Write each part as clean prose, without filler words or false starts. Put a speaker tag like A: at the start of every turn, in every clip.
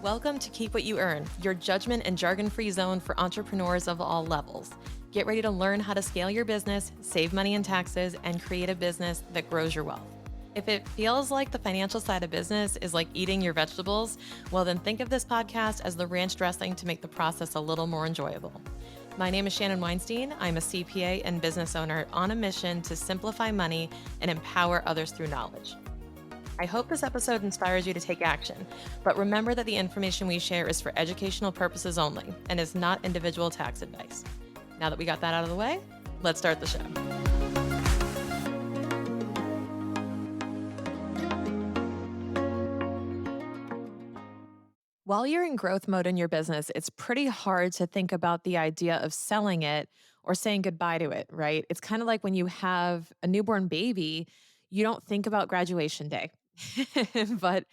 A: Welcome to Keep What You Earn, your judgment and jargon free zone for entrepreneurs of all levels. Get ready to learn how to scale your business, save money in taxes, and create a business that grows your wealth. If it feels like the financial side of business is like eating your vegetables, well, then think of this podcast as the ranch dressing to make the process a little more enjoyable. My name is Shannon Weinstein. I'm a CPA and business owner on a mission to simplify money and empower others through knowledge. I hope this episode inspires you to take action, but remember that the information we share is for educational purposes only and is not individual tax advice. Now that we got that out of the way, let's start the show. While you're in growth mode in your business, it's pretty hard to think about the idea of selling it or saying goodbye to it, right? It's kind of like when you have a newborn baby, you don't think about graduation day. But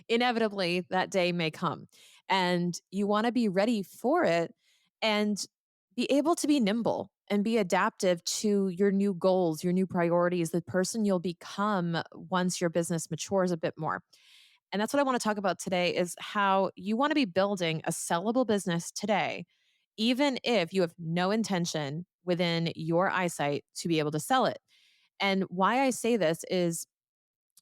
A: inevitably, that day may come. And you want to be ready for it and be able to be nimble and be adaptive to your new goals, your new priorities, the person you'll become once your business matures a bit more. And that's what I want to talk about today is how you want to be building a sellable business today, even if you have no intention within your eyesight to be able to sell it. And why I say this is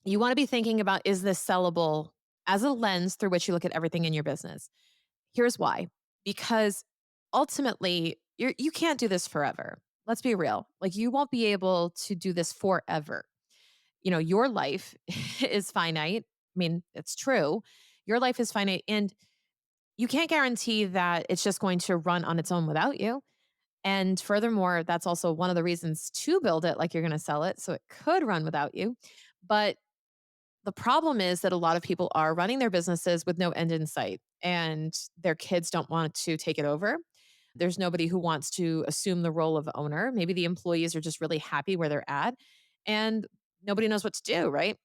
A: you want to be thinking about, is this sellable as a lens through which you look at everything in your business? Here's why. Because ultimately, you can't do this forever. Let's be real. Like, you won't be able to do this forever. Your life is finite. I mean, it's true. Your life is finite, and you can't guarantee that it's just going to run on its own without you. And furthermore, that's also one of the reasons to build it like you're going to sell it. So it could run without you. But the problem is that a lot of people are running their businesses with no end in sight, and their kids don't want to take it over. There's nobody who wants to assume the role of owner. Maybe the employees are just really happy where they're at, and nobody knows what to do, right?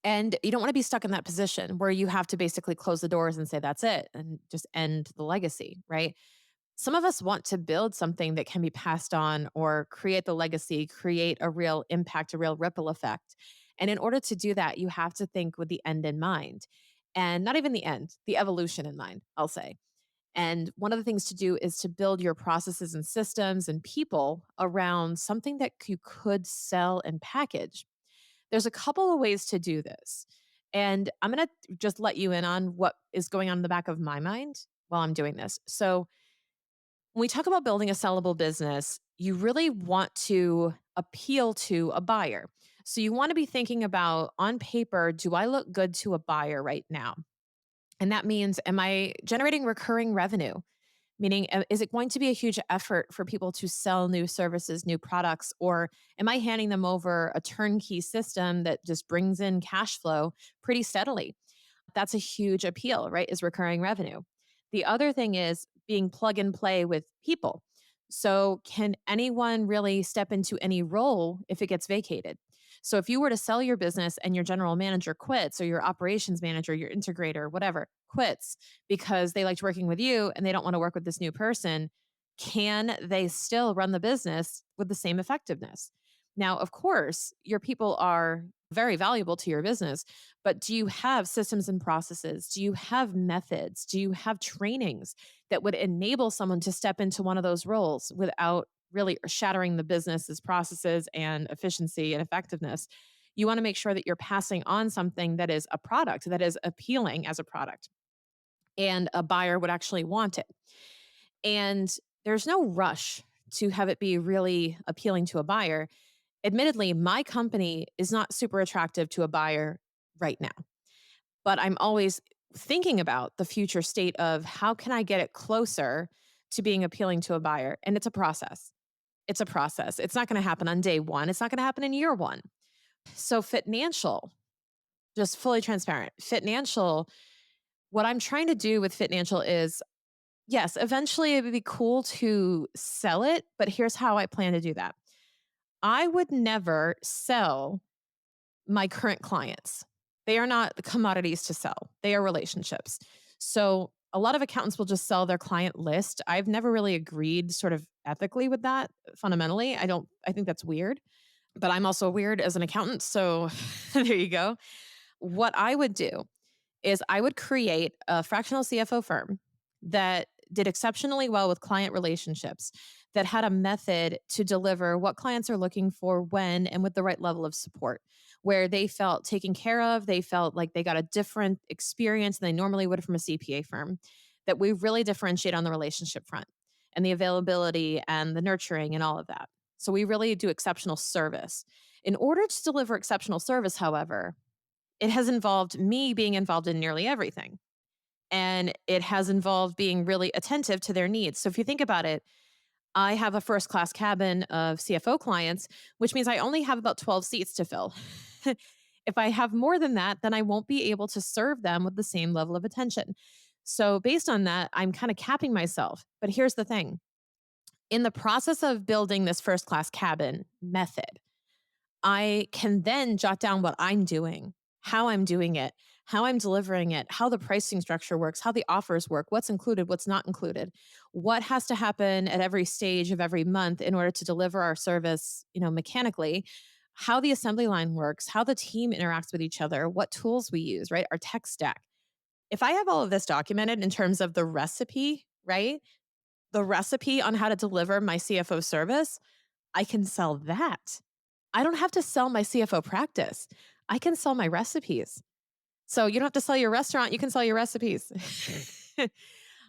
A: And you don't want to be stuck in that position where you have to basically close the doors and say, that's it, and just end the legacy, right? Some of us want to build something that can be passed on or create the legacy, create a real impact, a real ripple effect. And in order to do that, you have to think with the end in mind. And not even the end, the evolution in mind, I'll say. And one of the things to do is to build your processes and systems and people around something that you could sell and package. There's a couple of ways to do this. And I'm going to just let you in on what is going on in the back of my mind while I'm doing this. So, when we talk about building a sellable business, you really want to appeal to a buyer. So you want to be thinking about, on paper, do I look good to a buyer right now? And that means, am I generating recurring revenue? Meaning, is it going to be a huge effort for people to sell new services, new products, or am I handing them over a turnkey system that just brings in cash flow pretty steadily? That's a huge appeal, right? Is recurring revenue. The other thing is being plug and play with people. So, can anyone really step into any role if it gets vacated? So, if you were to sell your business and your general manager quits, or your operations manager, your integrator, whatever, quits because they liked working with you and they don't want to work with this new person, can they still run the business with the same effectiveness? Now, of course, your people are very valuable to your business, but do you have systems and processes? Do you have methods? Do you have trainings that would enable someone to step into one of those roles without really shattering the business's processes and efficiency and effectiveness? You want to make sure that you're passing on something that is a product that is appealing as a product and a buyer would actually want it. And there's no rush to have it be really appealing to a buyer. Admittedly, my company is not super attractive to a buyer right now, but I'm always thinking about the future state of how can I get it closer to being appealing to a buyer? And it's a process. It's a process. It's not going to happen on day one. It's not going to happen in year one. So, Fitnancial, just fully transparent, Fitnancial, what I'm trying to do with Fitnancial is, yes, eventually it would be cool to sell it, but here's how I plan to do that. I would never sell my current clients. They are not commodities to sell. They are relationships. So a lot of accountants will just sell their client list. I've never really agreed sort of ethically with that fundamentally. I think that's weird, but I'm also weird as an accountant. So there you go. What I would do is I would create a fractional CFO firm that did exceptionally well with client relationships, that had a method to deliver what clients are looking for when and with the right level of support, where they felt taken care of, they felt like they got a different experience than they normally would from a CPA firm, that we really differentiate on the relationship front and the availability and the nurturing and all of that. So we really do exceptional service. In order to deliver exceptional service, however, it has involved me being involved in nearly everything. And it has involved being really attentive to their needs. So if you think about it, I have a first class cabin of CFO clients, which means I only have about 12 seats to fill. If I have more than that, then I won't be able to serve them with the same level of attention. So, based on that, I'm kind of capping myself. But here's the thing, in the process of building this first class cabin method, I can then jot down what I'm doing, how I'm doing it, how I'm delivering it, how the pricing structure works, how the offers work, what's included, what's not included, what has to happen at every stage of every month in order to deliver our service, mechanically, how the assembly line works, how the team interacts with each other, what tools we use, right? Our tech stack. If I have all of this documented in terms of the recipe, right? The recipe on how to deliver my CFO service, I can sell that. I don't have to sell my CFO practice. I can sell my recipes. So you don't have to sell your restaurant, you can sell your recipes.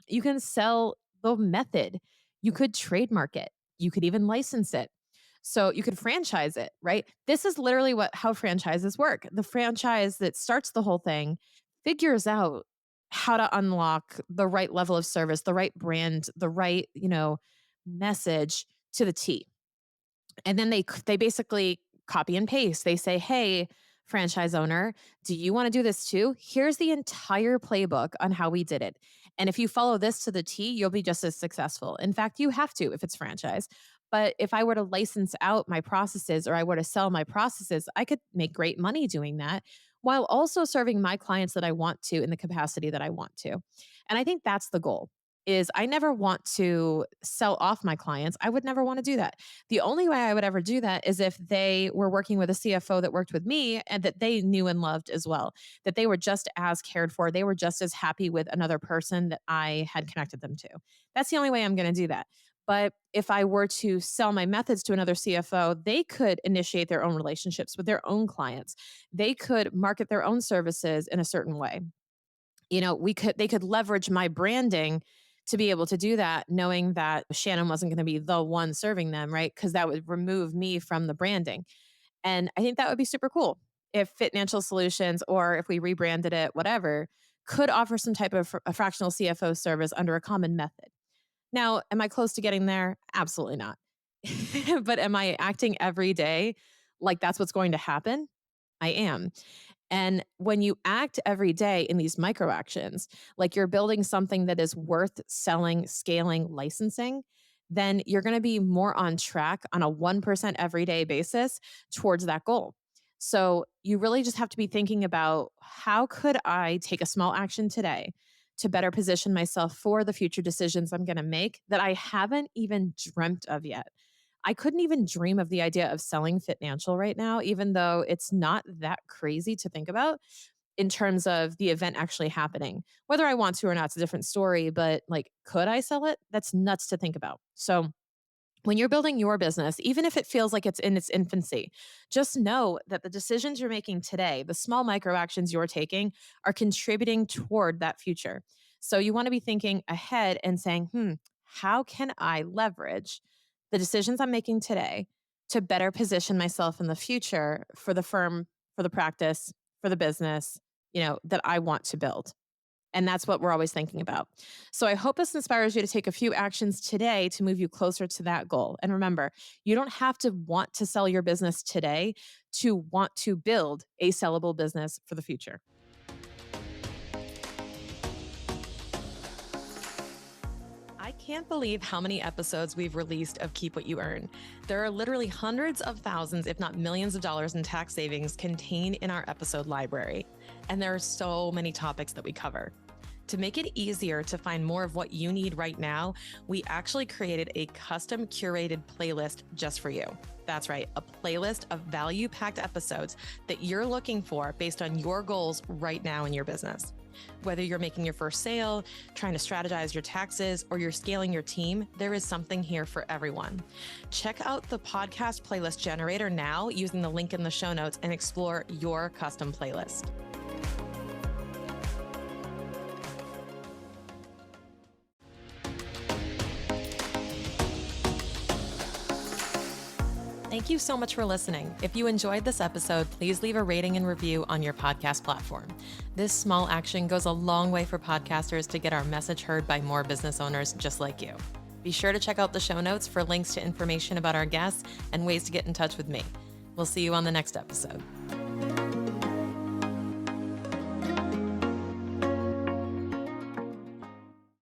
A: You can sell the method. You could trademark it. You could even license it. So you could franchise it, right? This is literally how franchises work. The franchise that starts the whole thing figures out how to unlock the right level of service, the right brand, the right, message to the T. And then they basically copy and paste. They say, "Hey, franchise owner, do you want to do this too? Here's the entire playbook on how we did it. And if you follow this to the T, you'll be just as successful. In fact, you have to if it's franchise. But if I were to license out my processes or I were to sell my processes, I could make great money doing that while also serving my clients that I want to in the capacity that I want to." And I think that's the goal. Is I never want to sell off my clients. I would never want to do that. The only way I would ever do that is if they were working with a CFO that worked with me and that they knew and loved as well, that they were just as cared for. They were just as happy with another person that I had connected them to. That's the only way I'm going to do that. But if I were to sell my methods to another CFO, they could initiate their own relationships with their own clients. They could market their own services in a certain way. They could leverage my branding to be able to do that, knowing that Shannon wasn't going to be the one serving them, right? Because that would remove me from the branding. And I think that would be super cool if Fitnancial Solutions, or if we rebranded it, whatever, could offer some type of a fractional CFO service under a common method. Now, am I close to getting there? Absolutely not. But am I acting every day like that's what's going to happen? I am. And when you act every day in these micro actions, like you're building something that is worth selling, scaling, licensing, then you're going to be more on track on a 1% everyday basis towards that goal. So you really just have to be thinking about, how could I take a small action today to better position myself for the future decisions I'm going to make that I haven't even dreamt of yet. I couldn't even dream of the idea of selling Fitnancial right now, even though it's not that crazy to think about in terms of the event actually happening. Whether I want to or not, it's a different story, but like, could I sell it? That's nuts to think about. So, when you're building your business, even if it feels like it's in its infancy, just know that the decisions you're making today, the small micro actions you're taking, are contributing toward that future. So you want to be thinking ahead and saying, how can I leverage the decisions I'm making today to better position myself in the future for the firm, for the practice, for the business, that I want to build? And that's what we're always thinking about. So I hope this inspires you to take a few actions today to move you closer to that goal. And remember, you don't have to want to sell your business today to want to build a sellable business for the future. I can't believe how many episodes we've released of Keep What You Earn. There are literally hundreds of thousands, if not millions of dollars in tax savings contained in our episode library. And there are so many topics that we cover. To make it easier to find more of what you need right now, we actually created a custom curated playlist just for you. That's right, a playlist of value-packed episodes that you're looking for based on your goals right now in your business. Whether you're making your first sale, trying to strategize your taxes, or you're scaling your team, there is something here for everyone. Check out the podcast playlist generator now using the link in the show notes and explore your custom playlist. Thank you so much for listening. If you enjoyed this episode, please leave a rating and review on your podcast platform. This small action goes a long way for podcasters to get our message heard by more business owners just like you. Be sure to check out the show notes for links to information about our guests and ways to get in touch with me. We'll see you on the next episode.